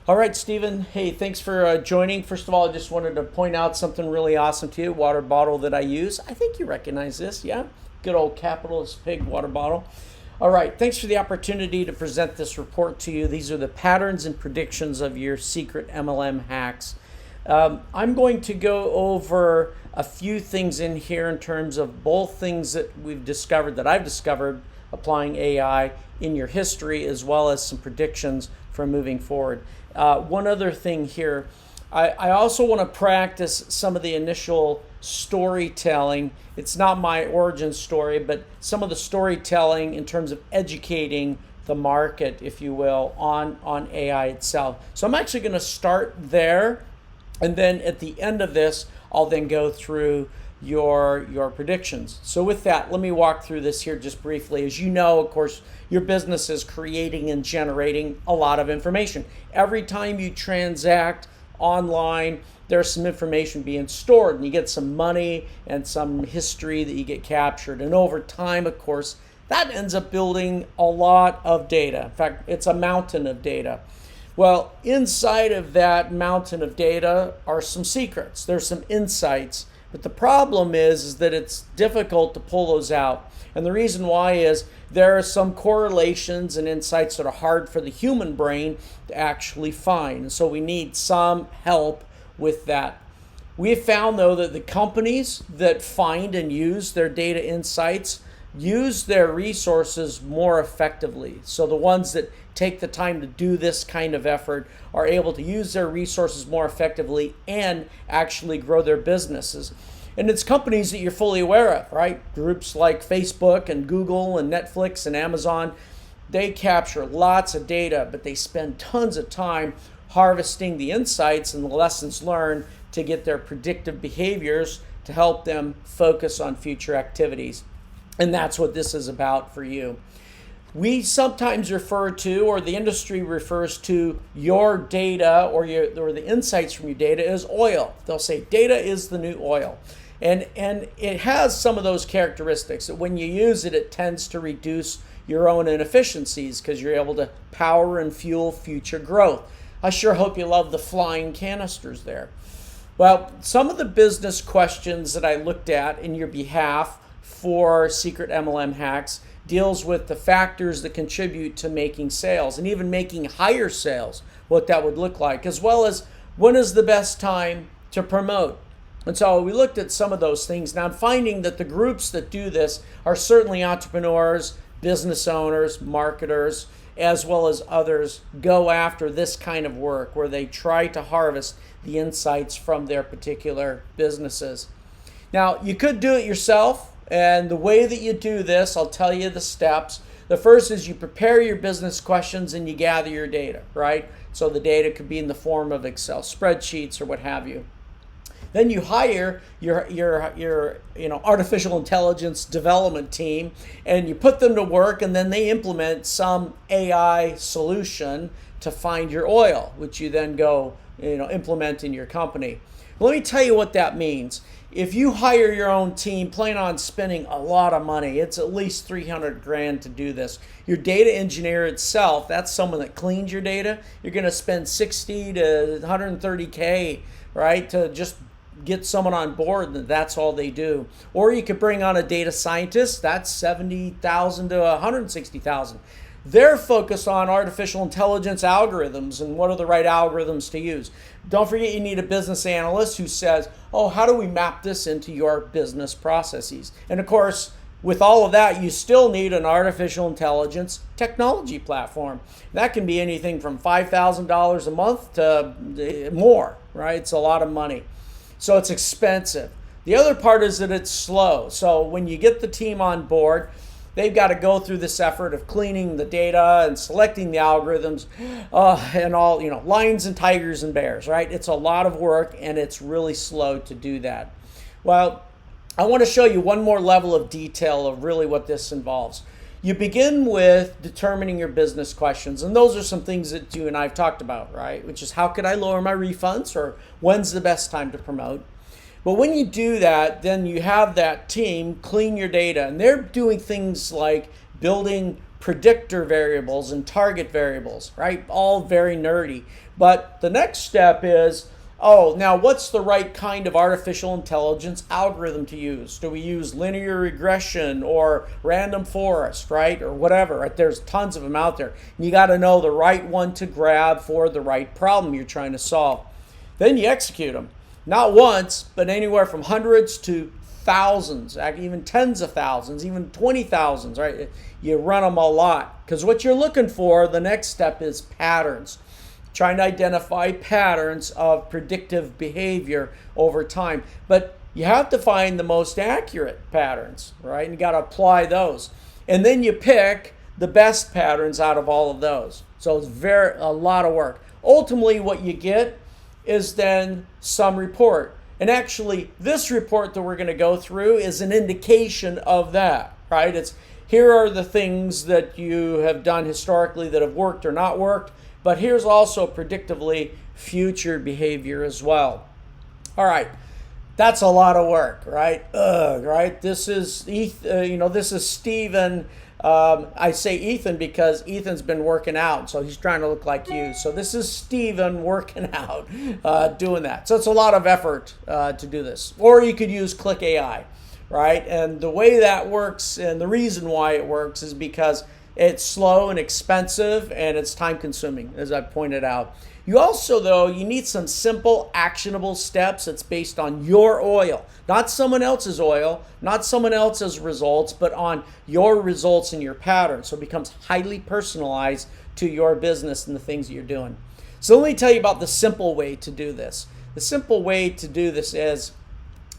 All right, Stephen. Hey, thanks for joining. First of all, I just wanted to point out something really awesome to you. Water bottle that I use. I think you recognize this, yeah? Good old Capitalist Pig water bottle. All right, thanks for the opportunity to present this report to you. These are the patterns and predictions of your secret MLM hacks. I'm going to go over a few things in here in terms of both things that I've discovered applying AI in your history, as well as some predictions for moving forward. One other thing here, I also want to practice some of the initial storytelling. It's not my origin story, but some of the storytelling in terms of educating the market, if you will, on AI itself. So I'm actually going to start there, and then at the end of this, I'll then go through your predictions. So with that, let me walk through this here just briefly. As you know, of course, your business is creating and generating a lot of information. Every time you transact online, there's some information being stored, and you get some money and some history that you get captured. And over time, of course, that ends up building a lot of data. In fact, it's a mountain of data. Well, inside of that mountain of data are some secrets. There's some insights. But the problem is that it's difficult to pull those out. And the reason why is there are some correlations and insights that are hard for the human brain to actually find. And so we need some help with that. We have found, though, that the companies that find and use their data insights use their resources more effectively. So the ones that take the time to do this kind of effort are able to use their resources more effectively and actually grow their businesses. And it's companies that you're fully aware of, right? Groups like Facebook and Google and Netflix and Amazon, they capture lots of data, but they spend tons of time harvesting the insights and the lessons learned to get their predictive behaviors to help them focus on future activities. And that's what this is about for you. We sometimes refer to, or the industry refers to, your data or the insights from your data as oil. They'll say data is the new oil. And it has some of those characteristics that when you use it, it tends to reduce your own inefficiencies because you're able to power and fuel future growth. I sure hope you love the flying canisters there. Well, some of the business questions that I looked at in your behalf for secret MLM hacks deals with the factors that contribute to making sales and even making higher sales, what that would look like, as well as when is the best time to promote. And so we looked at some of those things. Now I'm finding that the groups that do this are certainly entrepreneurs, business owners, marketers, as well as others go after this kind of work where they try to harvest the insights from their particular businesses. Now you could do it yourself. And the way that you do this, I'll tell you the steps. The first is you prepare your business questions and you gather your data, right? So the data could be in the form of Excel spreadsheets or what have you. Then you hire your artificial intelligence development team and you put them to work, and then they implement some AI solution to find your oil, which you then go implement in your company. Let me tell you what that means. If you hire your own team, plan on spending a lot of money. It's at least 300 grand to do this. Your data engineer itself, that's someone that cleans your data. You're going to spend 60 to 130K, right, to just get someone on board, and that's all they do. Or you could bring on a data scientist. That's 70,000 to 160,000. They're focused on artificial intelligence algorithms and what are the right algorithms to use. Don't forget you need a business analyst who says, oh, how do we map this into your business processes? And of course, with all of that, you still need an artificial intelligence technology platform. That can be anything from $5,000 a month to more, right? It's a lot of money. So it's expensive. The other part is that it's slow. So when you get the team on board, they've got to go through this effort of cleaning the data and selecting the algorithms and all, lions and tigers and bears, right? It's a lot of work and it's really slow to do that. Well, I want to show you one more level of detail of really what this involves. You begin with determining your business questions, and those are some things that you and I have talked about, right? Which is how could I lower my refunds, or when's the best time to promote? But when you do that, then you have that team clean your data, and they're doing things like building predictor variables and target variables, right? All very nerdy. But the next step is, oh, now what's the right kind of artificial intelligence algorithm to use? Do we use linear regression or random forest, right? Or whatever, right? There's tons of them out there. You got to know the right one to grab for the right problem you're trying to solve. Then you execute them. Not once, but anywhere from hundreds to thousands, even tens of thousands, even 20,000s, right? You run them a lot. Because what you're looking for, the next step is patterns. Trying to identify patterns of predictive behavior over time. But you have to find the most accurate patterns, right? And you got to apply those. And then you pick the best patterns out of all of those. So it's a lot of work. Ultimately, what you get is then some report. And actually, this report that we're going to go through is an indication of that, right? It's here are the things that you have done historically that have worked or not worked, but here's also predictively future behavior as well. All right, that's a lot of work, right? Right? This is this is Stephen. I say Ethan because Ethan's been working out, so he's trying to look like you. So this is Stephen working out, doing that. So it's a lot of effort to do this. Or you could use Click AI, right? And the way that works and the reason why it works is because it's slow and expensive and it's time consuming, as I pointed out. You also, though, you need some simple, actionable steps that's based on your oil, not someone else's oil, not someone else's results, but on your results and your patterns. So it becomes highly personalized to your business and the things that you're doing. So let me tell you about the simple way to do this. The simple way to do this is,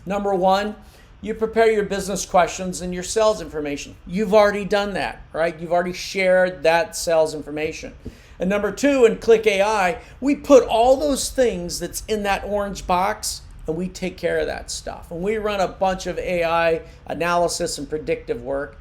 number one, you prepare your business questions and your sales information. You've already done that, right? You've already shared that sales information. And number two, in Click AI, we put all those things that's in that orange box and we take care of that stuff. And we run a bunch of AI analysis and predictive work.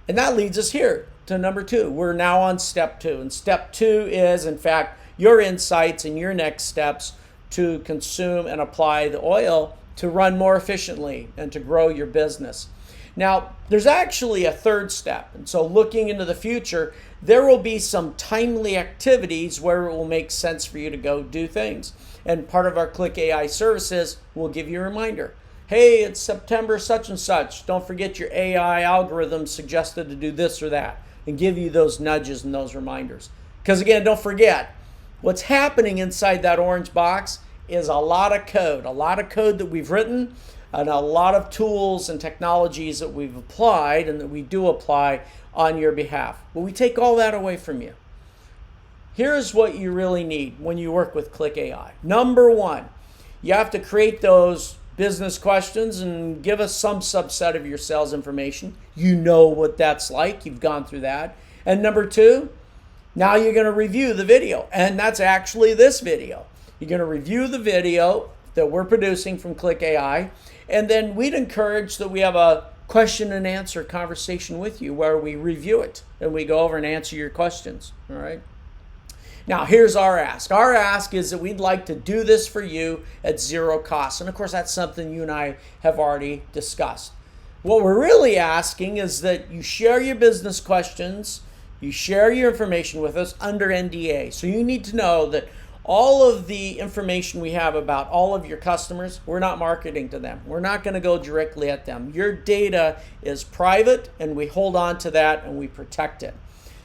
And that leads us here to number two. We're now on step two. And step two is, in fact, your insights and your next steps to consume and apply the oil to run more efficiently and to grow your business. Now, there's actually a third step. And so looking into the future, there will be some timely activities where it will make sense for you to go do things. And part of our Click AI services will give you a reminder. Hey, it's September such and such. Don't forget your AI algorithm suggested to do this or that, and give you those nudges and those reminders. Because again, don't forget, what's happening inside that orange box is a lot of code that we've written, and a lot of tools and technologies that we've applied and that we do apply on your behalf. But we take all that away from you. Here's what you really need when you work with Click AI. Number one, you have to create those business questions and give us some subset of your sales information. You know what that's like. You've gone through that. And number two, now you're going to review the video. And that's actually this video. You're going to review the video that we're producing from Click AI. And then we'd encourage that we have a question and answer conversation with you where we review it and we go over and answer your questions. All right. Now, here's our ask. Our ask is that we'd like to do this for you at zero cost. And of course, that's something you and I have already discussed. What we're really asking is that you share your business questions, you share your information with us under NDA. So you need to know that all of the information we have about all of your customers, we're not marketing to them. We're not going to go directly at them. Your data is private and we hold on to that and we protect it.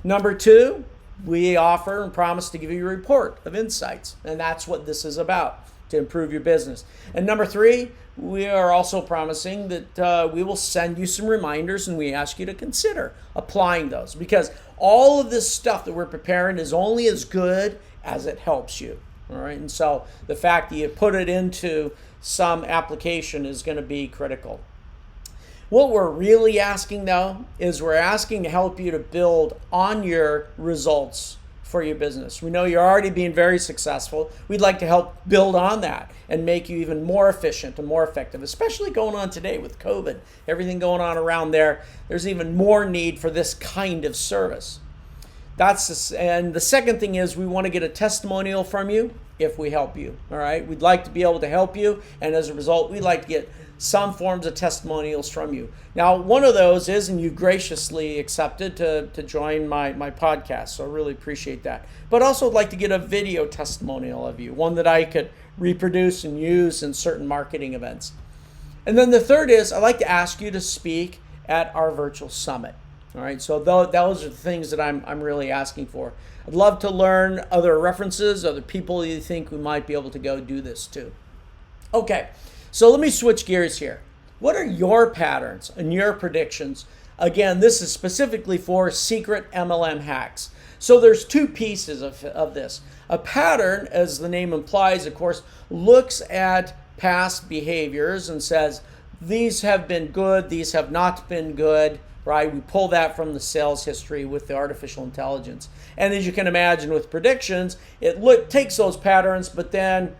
Number two, we offer and promise to give you a report of insights. And that's what this is about, to improve your business. And number three, we are also promising that we will send you some reminders and we ask you to consider applying those, because all of this stuff that we're preparing is only as good as it helps you. All right. And so the fact that you put it into some application is going to be critical. What we're really asking, though, is we're asking to help you to build on your results for your business. We know you're already being very successful. We'd like to help build on that and make you even more efficient and more effective, especially going on today with COVID. Everything going on around there, there's even more need for this kind of service. And the second thing is we want to get a testimonial from you if we help you. All right. We'd like to be able to help you. And as a result, we'd like to get some forms of testimonials from you. Now, one of those is, and you graciously accepted to join my podcast. So I really appreciate that. But also I'd like to get a video testimonial of you, one that I could reproduce and use in certain marketing events. And then the third is I'd like to ask you to speak at our virtual summit. All right, so those are the things that I'm really asking for. I'd love to learn other references, other people you think we might be able to go do this to. Okay, so let me switch gears here. What are your patterns and your predictions? Again, this is specifically for secret MLM hacks. So there's two pieces of this. A pattern, as the name implies, of course, looks at past behaviors and says, these have been good, these have not been good. Right? We pull that from the sales history with the artificial intelligence. And as you can imagine with predictions, it takes those patterns, but then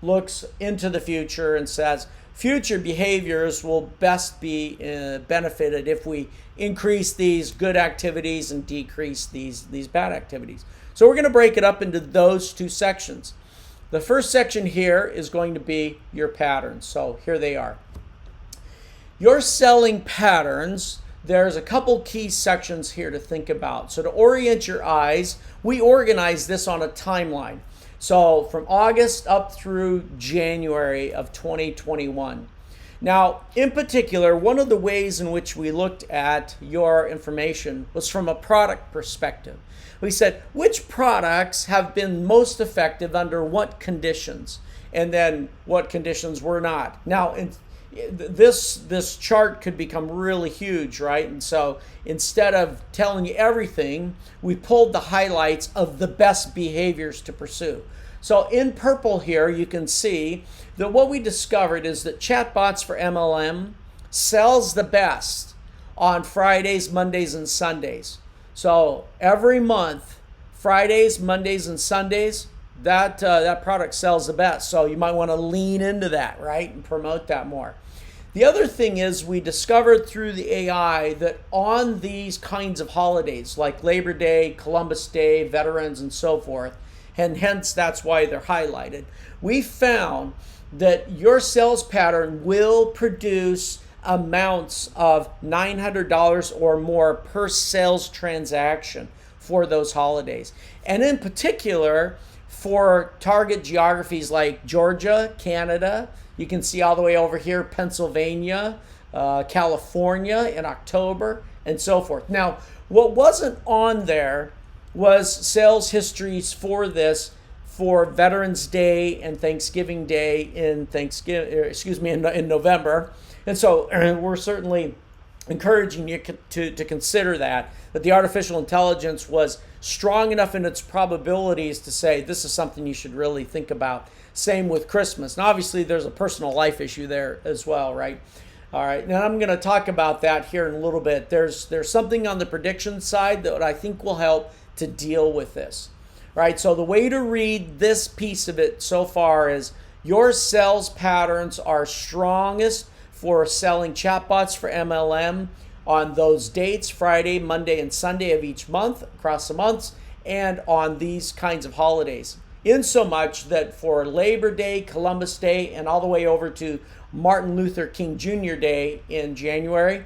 looks into the future and says, future behaviors will best be benefited if we increase these good activities and decrease these bad activities. So we're going to break it up into those two sections. The first section here is going to be your patterns. So here they are. Your selling patterns. There's a couple key sections here to think about. So to orient your eyes, we organize this on a timeline. So from August up through January of 2021. Now, in particular, one of the ways in which we looked at your information was from a product perspective. We said, which products have been most effective under what conditions? And then what conditions were not. Now, this chart could become really huge, right? And so instead of telling you everything, we pulled the highlights of the best behaviors to pursue. So in purple here, you can see that what we discovered is that chatbots for MLM sells the best on Fridays, Mondays, and Sundays. So every month, Fridays, Mondays, and Sundays, that product sells the best. So you might want to lean into that, right, and promote that more. The other thing is we discovered through the AI that on these kinds of holidays like Labor Day, Columbus Day, Veterans, and so forth, and hence that's why they're highlighted, we found that your sales pattern will produce amounts of $900 or more per sales transaction for those holidays. And in particular, for target geographies like Georgia, Canada, you can see all the way over here, Pennsylvania, California in October, and so forth. Now, what wasn't on there was sales histories for this for Veterans Day and Thanksgiving Day in November. And so we're certainly encouraging you to consider that the artificial intelligence was strong enough in its probabilities to say this is something you should really think about. Same with Christmas. And obviously there's a personal life issue there as well, right? All right, now I'm going to talk about that here in a little bit. There's something on the prediction side that I think will help to deal with this. Right, so the way to read this piece of it so far is your sales patterns are strongest for selling chatbots for MLM on those dates, Friday, Monday, and Sunday of each month, across the months, and on these kinds of holidays. In so much that for Labor Day, Columbus Day, and all the way over to Martin Luther King Jr. Day in January,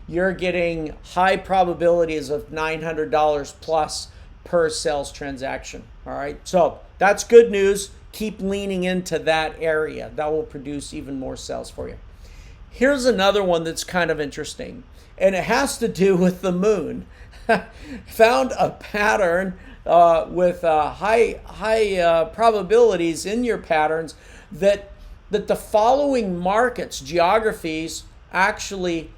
you're getting high probabilities of $900 plus per sales transaction. All right, so that's good news. Keep leaning into that area. That will produce even more sales for you. Here's another one that's kind of interesting, and it has to do with the moon. Found a pattern with high probabilities in your patterns that the following markets, geographies, actually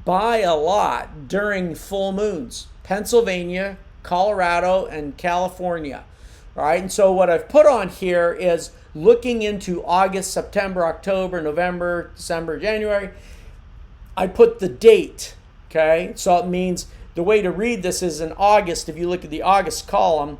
buy a lot during full moons: Pennsylvania, Colorado, and California. All right, and so what I've put on here is looking into August, September, October, November, December, January. I put the date, okay? So it means the way to read this is in August. If you look at the August column,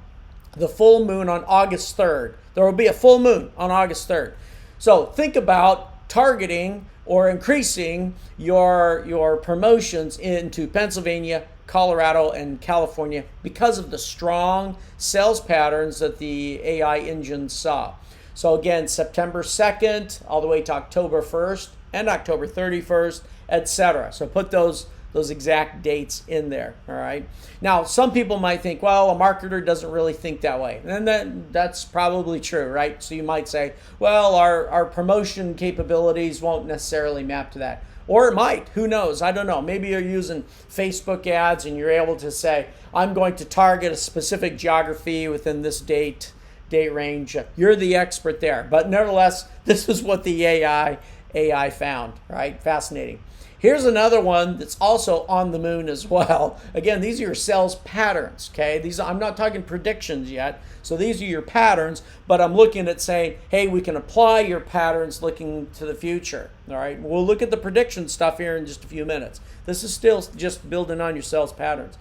the full moon on August 3rd. There will be a full moon on August 3rd. So think about targeting or increasing your promotions into Pennsylvania, Colorado, and California because of the strong sales patterns that the AI engine saw. So again, September 2nd all the way to October 1st and October 31st, etc. So put those exact dates in there, all right? Now, some people might think, well, a marketer doesn't really think that way. And that's probably true, right? So you might say, well, our promotion capabilities won't necessarily map to that. Or it might, who knows? I don't know. Maybe you're using Facebook ads and you're able to say, I'm going to target a specific geography within this date range. You're the expert there. But nevertheless, this is what the AI found, right? Fascinating. Here's another one that's also on the moon as well. Again, these are your sales patterns, okay? I'm not talking predictions yet. So these are your patterns, but I'm looking at saying, hey, we can apply your patterns looking to the future, all right? We'll look at the prediction stuff here in just a few minutes. This is still just building on your sales patterns.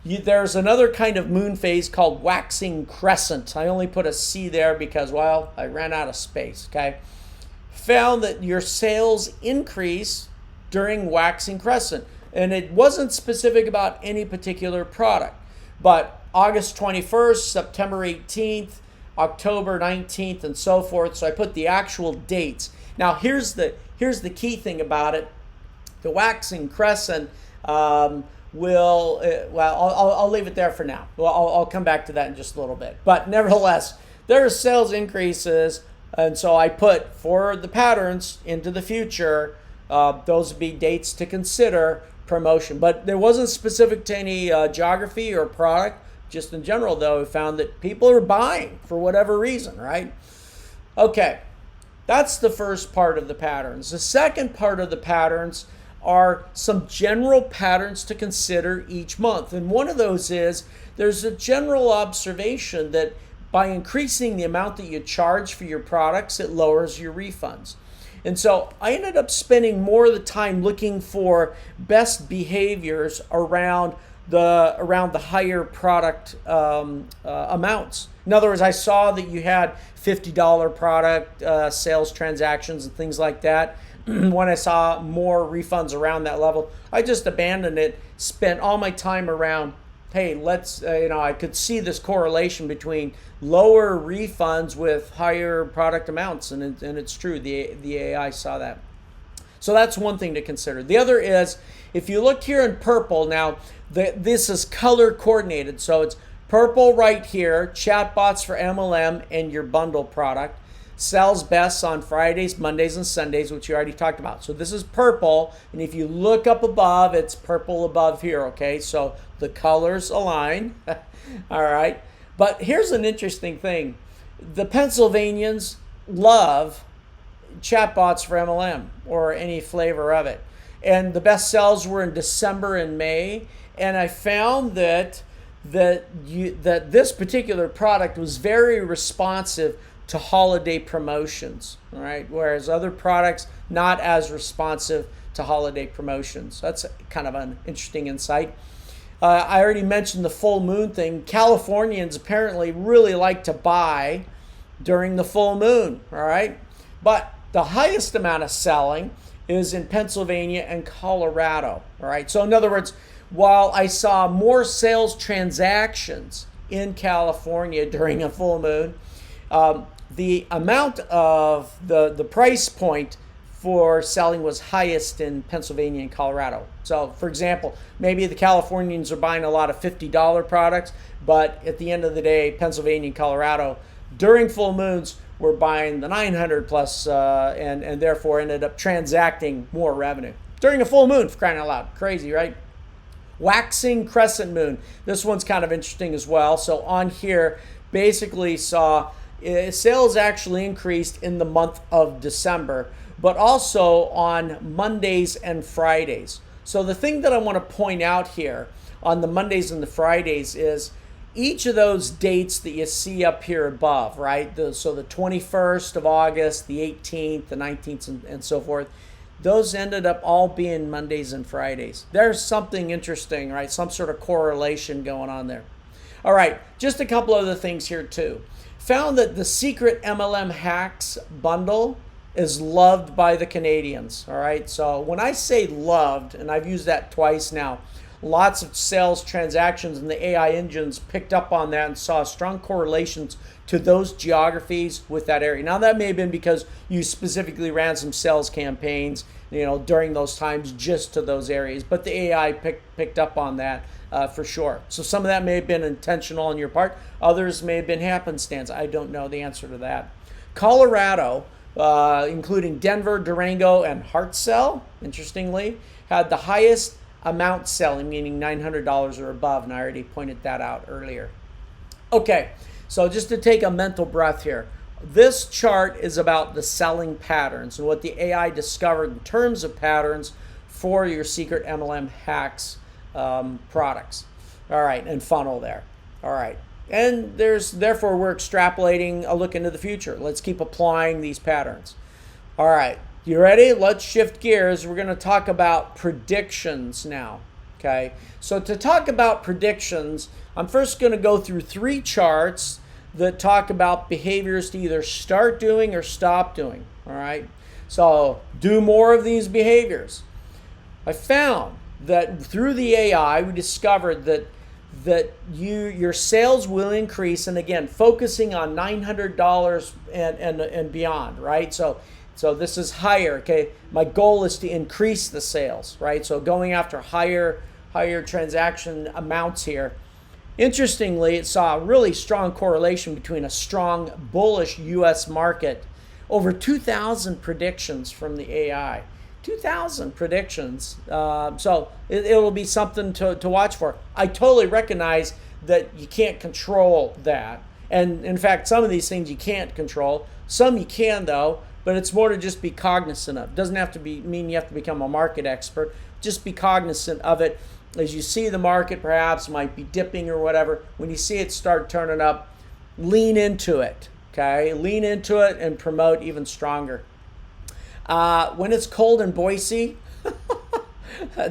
There's another kind of moon phase called waxing crescent. I only put a C there because, well, I ran out of space, okay? Found that your sales increase during waxing crescent. And it wasn't specific about any particular product. But August 21st, September 18th, October 19th, and so forth. So I put the actual dates. Now here's the key thing about it. The waxing crescent I'll leave it there for now. Well, I'll come back to that in just a little bit. But nevertheless, there are sales increases. And so I put for the patterns into the future, those would be dates to consider promotion. But there wasn't specific to any geography or product. Just in general, though, we found that people are buying for whatever reason, right? Okay, that's the first part of the patterns. The second part of the patterns are some general patterns to consider each month. And one of those is there's a general observation that by increasing the amount that you charge for your products, it lowers your refunds. And so I ended up spending more of the time looking for best behaviors around the higher product amounts. In other words, I saw that you had $50 product sales transactions and things like that. When I saw more refunds around that level, I just abandoned it, spent all my time around, hey, I could see this correlation between lower refunds with higher product amounts, and it's true, the AI saw that. So that's one thing to consider. The other is, if you look here in purple, now this is color coordinated, so it's purple right here, chatbots for MLM and your bundle product. Sells best on Fridays, Mondays, and Sundays, which you already talked about. So this is purple, and if you look up above, it's purple above here, okay? So the colors align, all right? But here's an interesting thing. The Pennsylvanians love chatbots for MLM or any flavor of it. And the best sales were in December and May, and I found that this particular product was very responsive to holiday promotions, all right? Whereas other products, not as responsive to holiday promotions. That's kind of an interesting insight. I already mentioned the full moon thing. Californians apparently really like to buy during the full moon, all right? But the highest amount of selling is in Pennsylvania and Colorado, all right? So in other words, while I saw more sales transactions in California during a full moon, the amount of the price point for selling was highest in Pennsylvania and Colorado. So for example, maybe the Californians are buying a lot of $50 products, but at the end of the day, Pennsylvania and Colorado during full moons were buying the 900 plus and therefore ended up transacting more revenue during a full moon, for crying out loud. Crazy, right? Waxing crescent moon. This one's kind of interesting as well. So on here, basically saw sales actually increased in the month of December, but also on Mondays and Fridays. So the thing that I want to point out here on the Mondays and the Fridays is each of those dates that you see up here above, right? So the 21st of August, the 18th, the 19th, and so forth, those ended up all being Mondays and Fridays. There's something interesting, right? Some sort of correlation going on there. All right, just a couple other things here too. Found that the Secret MLM Hacks bundle is loved by the Canadians, all right? So when I say loved, and I've used that twice now, lots of sales transactions, and the AI engines picked up on that and saw strong correlations to those geographies with that area. Now that may have been because you specifically ran some sales campaigns, during those times just to those areas, but the AI picked up on that for sure. So some of that may have been intentional on your part. Others may have been happenstance. I don't know the answer to that. Colorado, including Denver, Durango, and Hartselle, interestingly, had the highest amount selling, meaning $900 or above, and I already pointed that out earlier. Okay, so just to take a mental breath here, this chart is about the selling patterns and what the AI discovered in terms of patterns for your Secret MLM Hacks products. All right, and funnel there. All right. And therefore we're extrapolating a look into the future. Let's keep applying these patterns. All right, you ready? Let's shift gears. We're going to talk about predictions now. Okay, so to talk about predictions, I'm first going to go through 3 charts that talk about behaviors to either start doing or stop doing. All right, so do more of these behaviors. I found that through the AI, we discovered that your sales will increase, and again, focusing on $900 and beyond, right? So this is higher, okay? My goal is to increase the sales, right? So going after higher transaction amounts here. Interestingly, it saw a really strong correlation between a strong bullish U.S. market, over 2,000 predictions from the AI. 2,000 predictions. So it'll be something to watch for. I totally recognize that you can't control that. And in fact, some of these things you can't control. Some you can, though, but it's more to just be cognizant of. It doesn't have to mean you have to become a market expert. Just be cognizant of it. As you see the market perhaps might be dipping or whatever, when you see it start turning up, lean into it, okay? Lean into it and promote even stronger. When it's cold in Boise,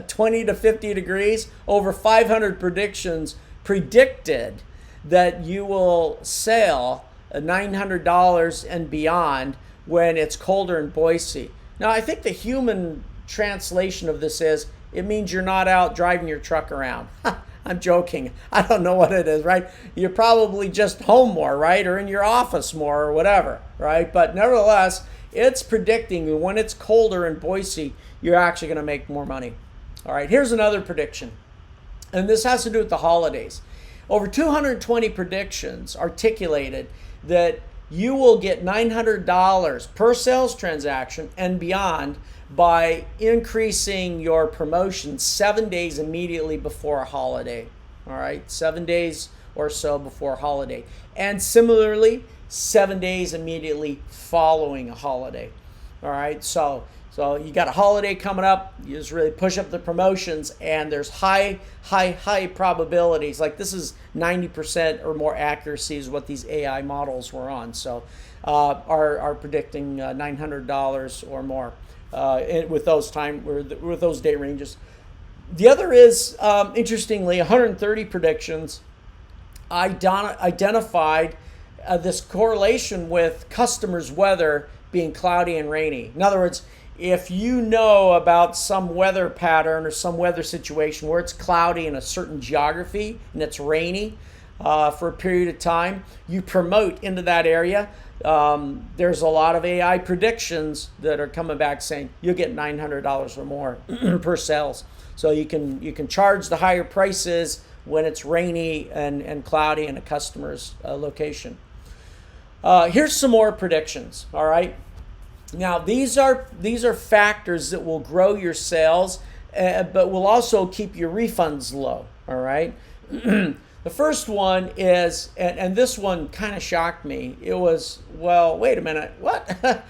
20 to 50 degrees, over 500 predictions predicted that you will sell $900 and beyond when it's colder in Boise. Now, I think the human translation of this is, it means you're not out driving your truck around. I'm joking. I don't know what it is, right? You're probably just home more, right? Or in your office more or whatever, right? But nevertheless, it's predicting when it's colder in Boise, you're actually going to make more money. All right, here's another prediction. And this has to do with the holidays. Over 220 predictions articulated that you will get $900 per sales transaction and beyond by increasing your promotion 7 days immediately before a holiday. All right, 7 days or so before a holiday. And similarly, 7 days immediately following a holiday. All right, so you got a holiday coming up, you just really push up the promotions, and there's high probabilities. Like this is 90% or more accuracy is what these AI models were on. So are predicting $900 or more with those day ranges. The other is interestingly 130 predictions identified this correlation with customers' weather being cloudy and rainy. In other words, if you know about some weather pattern or some weather situation where it's cloudy in a certain geography and it's rainy for a period of time, you promote into that area. There's a lot of AI predictions that are coming back saying you'll get $900 or more per sales. So you can charge the higher prices when it's rainy and cloudy in a customer's location. Here's some more predictions. All right. Now these are factors that will grow your sales, but will also keep your refunds low. All right. The first one is, and this one kind of shocked me. It was, well, wait a minute, what?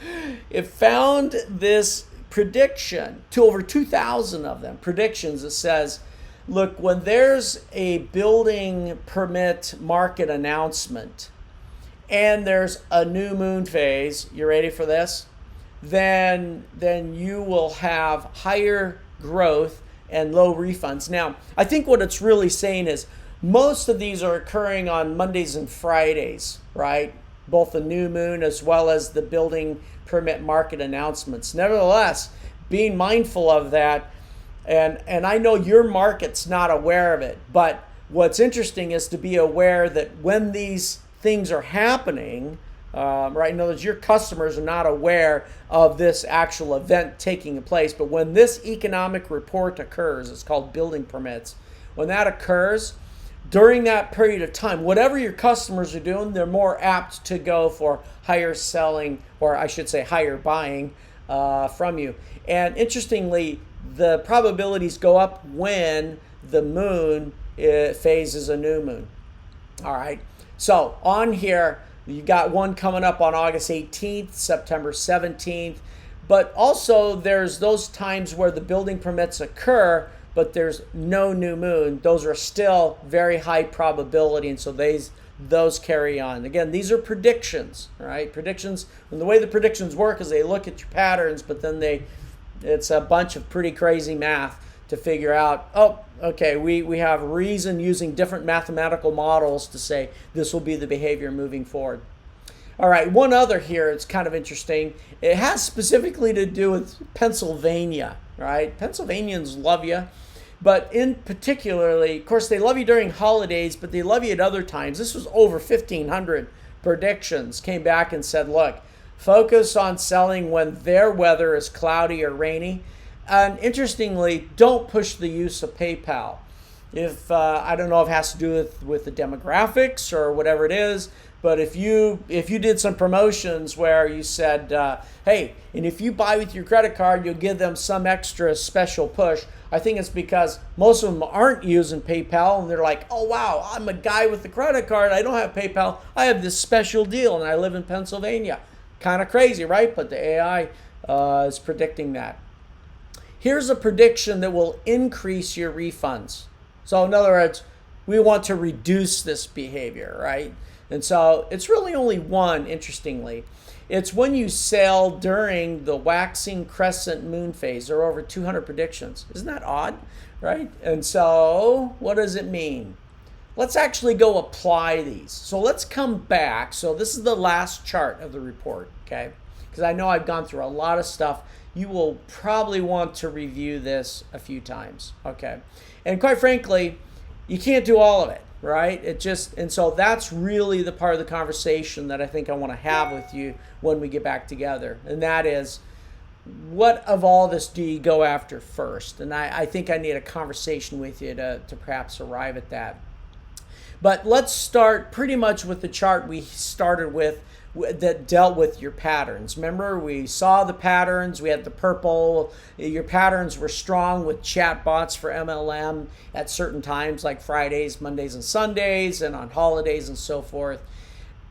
It found this prediction to over 2,000 of them, predictions that says, look, when there's a building permit market announcement and there's a new moon phase, you ready for this? Then you will have higher growth and low refunds. Now, I think what it's really saying is most of these are occurring on Mondays and Fridays, right? Both the new moon as well as the building permit market announcements. Nevertheless, being mindful of that, And I know your market's not aware of it, but what's interesting is to be aware that when these things are happening, right? In other words, your customers are not aware of this actual event taking place, but when this economic report occurs, it's called building permits. When that occurs, during that period of time, whatever your customers are doing, they're more apt to go for higher selling, or I should say higher buying from you. And interestingly, the probabilities go up when the moon phases a new moon. All right. So on here, you got one coming up on August 18th, September 17th. But also there's those times where the building permits occur, but there's no new moon. Those are still very high probability, and so those carry on. Again, these are predictions, right? Predictions, and the way the predictions work is they look at your patterns, but then it's a bunch of pretty crazy math to figure out, oh, okay, we have reason using different mathematical models to say this will be the behavior moving forward. All right, one other here, it's kind of interesting. It has specifically to do with Pennsylvania, right? Pennsylvanians love you, but in particularly, of course, they love you during holidays, but they love you at other times. This was over 1,500 predictions came back and said, look, focus on selling when their weather is cloudy or rainy. And interestingly, don't push the use of PayPal. If I don't know if it has to do with the demographics or whatever it is, but if you did some promotions where you said, hey, and if you buy with your credit card, you'll give them some extra special push. I think it's because most of them aren't using PayPal, and they're like, oh, wow, I'm a guy with a credit card. I don't have PayPal. I have this special deal, and I live in Pennsylvania. Kind of crazy, right? But the AI is predicting that. Here's a prediction that will increase your refunds. So in other words, we want to reduce this behavior, right? And so it's really only one, interestingly. It's when you sell during the waxing crescent moon phase. There are over 200 predictions. Isn't that odd, right? And so what does it mean? Let's actually go apply these. So let's come back. So this is the last chart of the report, okay? Because I know I've gone through a lot of stuff. You will probably want to review this a few times, okay? And quite frankly, you can't do all of it, right? And so that's really the part of the conversation that I think I want to have with you when we get back together. And that is, what of all this do you go after first? And I think I need a conversation with you to perhaps arrive at that. But let's start pretty much with the chart we started with that dealt with your patterns. Remember, we saw the patterns. We had the purple. Your patterns were strong with chatbots for MLM at certain times, like Fridays, Mondays, and Sundays, and on holidays and so forth.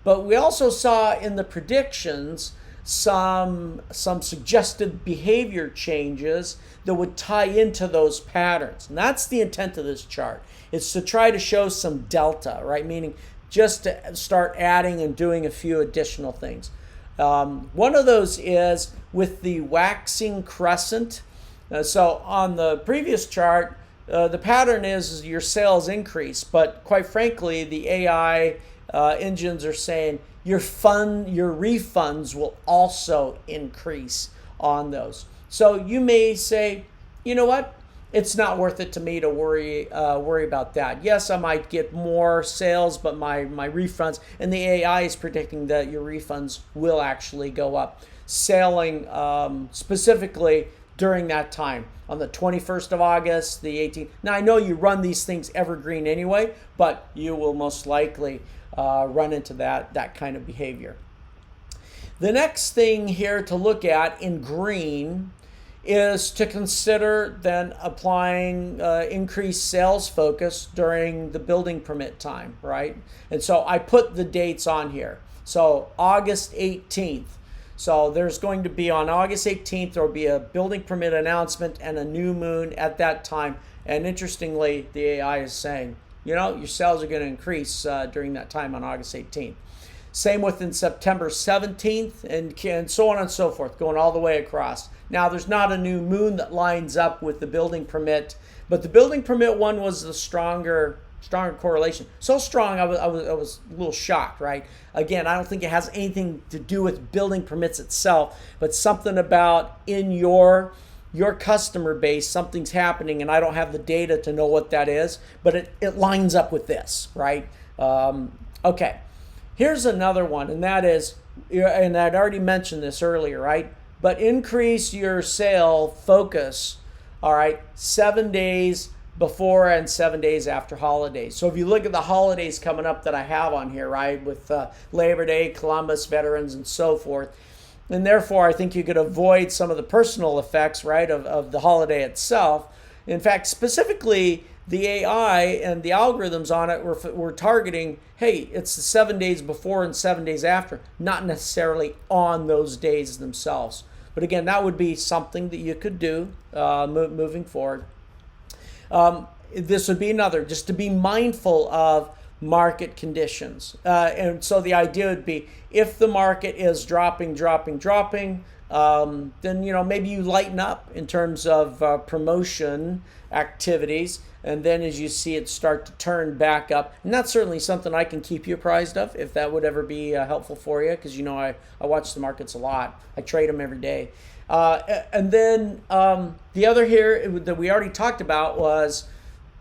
But we also saw in the predictions some suggested behavior changes that would tie into those patterns. And that's the intent of this chart. It's to try to show some delta, right? Meaning just to start adding and doing a few additional things. One of those is with the waxing crescent. So on the previous chart, the pattern is your sales increase, but quite frankly, the AI engines are saying your refunds will also increase on those. So you may say, you know what? It's not worth it to me to worry about that. Yes, I might get more sales, but my refunds, and the AI is predicting that your refunds will actually go up. Selling specifically during that time, on the 21st of August, the 18th. Now, I know you run these things evergreen anyway, but you will most likely run into that kind of behavior. The next thing here to look at in green is to consider then applying increased sales focus during the building permit time, right? And so I put the dates on here. So August 18th. So there's going to be on August 18th, there will be a building permit announcement and a new moon at that time. And interestingly, the AI is saying, you know, your sales are going to increase during that time on August 18th. Same within September 17th and so on and so forth, going all the way across. Now, there's not a new moon that lines up with the building permit, but the building permit one was the stronger correlation. So strong, I was a little shocked, right? Again, I don't think it has anything to do with building permits itself, but something about in your your customer base, something's happening and I don't have the data to know what that is, but it lines up with this, right? Okay, here's another one, and that is, and I'd already mentioned this earlier, right? But increase your sale focus, all right, 7 days before and 7 days after holidays. So if you look at the holidays coming up that I have on here, right, with Labor Day, Columbus, Veterans, and so forth, and therefore I think you could avoid some of the personal effects, right, of the holiday itself. In fact, specifically, the AI and the algorithms on it were targeting, hey, it's the 7 days before and 7 days after, not necessarily on those days themselves. But again, that would be something that you could do moving forward. This would be another, just to be mindful of market conditions. And so the idea would be, if the market is dropping, then maybe you lighten up in terms of promotion activities, and then as you see it start to turn back up, and that's certainly something I can keep you apprised of if that would ever be helpful for you, because I watch the markets a lot. I trade them every day. And then the other here that we already talked about was,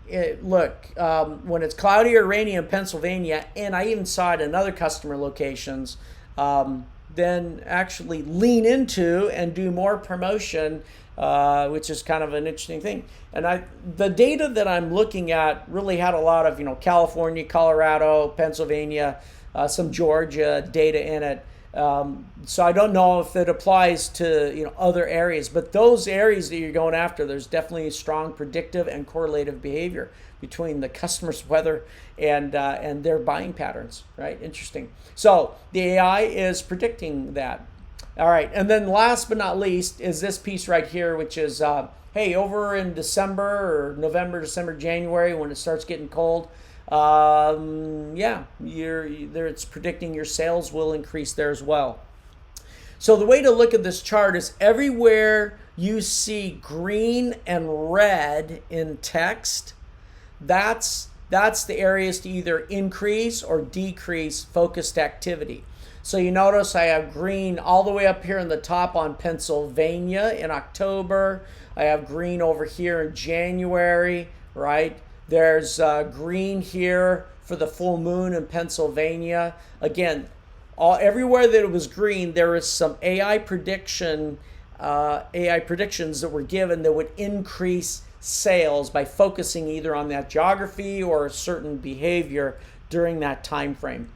when it's cloudy or rainy in Pennsylvania, and I even saw it in other customer locations, then actually lean into and do more promotion, which is kind of an interesting thing. And the data that I'm looking at really had a lot of, California, Colorado, Pennsylvania, some Georgia data in it. So I don't know if it applies to other areas, but those areas that you're going after, there's definitely a strong predictive and correlative behavior between the customer's weather and their buying patterns, right? Interesting. So the AI is predicting that. All right, and then last but not least is this piece right here, which is hey, over in December or November, December, January, when it starts getting cold, it's predicting your sales will increase there as well. So the way to look at this chart is, everywhere you see green and red in text, that's the areas to either increase or decrease focused activity. So you notice I have green all the way up here in the top on Pennsylvania in October. I have green over here in January, right? There's green here for the full moon in Pennsylvania. Again, everywhere that it was green, there is some AI predictions that were given that would increase sales by focusing either on that geography or a certain behavior during that time frame.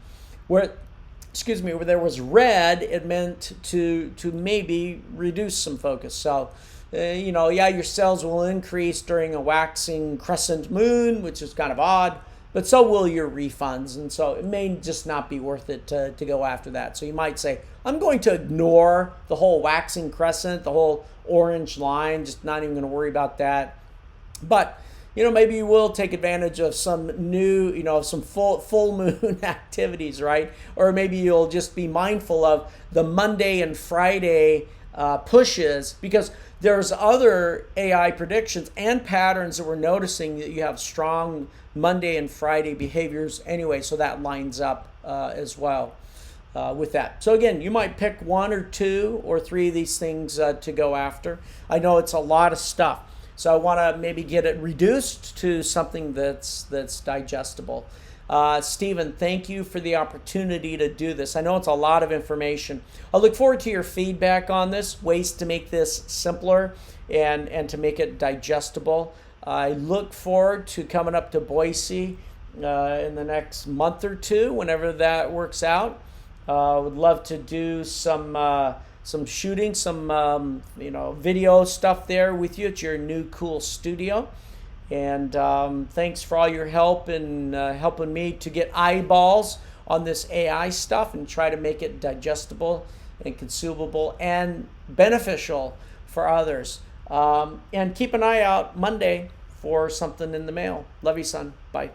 Where there was red, it meant to maybe reduce some focus. So, your sales will increase during a waxing crescent moon, which is kind of odd, but so will your refunds. And so it may just not be worth it to go after that. So you might say, I'm going to ignore the whole waxing crescent, the whole orange line, just not even going to worry about that. But maybe you will take advantage of some new, some full moon activities, right? Or maybe you'll just be mindful of the Monday and Friday pushes, because there's other AI predictions and patterns that we're noticing that you have strong Monday and Friday behaviors anyway, so that lines up as well with that. So again, you might pick one or two or three of these things to go after. I know it's a lot of stuff. So I want to maybe get it reduced to something that's digestible. Stephen, thank you for the opportunity to do this. I know it's a lot of information. I look forward to your feedback on this, ways to make this simpler and to make it digestible. I look forward to coming up to Boise in the next month or two, whenever that works out. Would love to do some shooting, some video stuff there with you at your new cool studio. And thanks for all your help in helping me to get eyeballs on this AI stuff and try to make it digestible and consumable and beneficial for others. And keep an eye out Monday for something in the mail. Love you, son. Bye.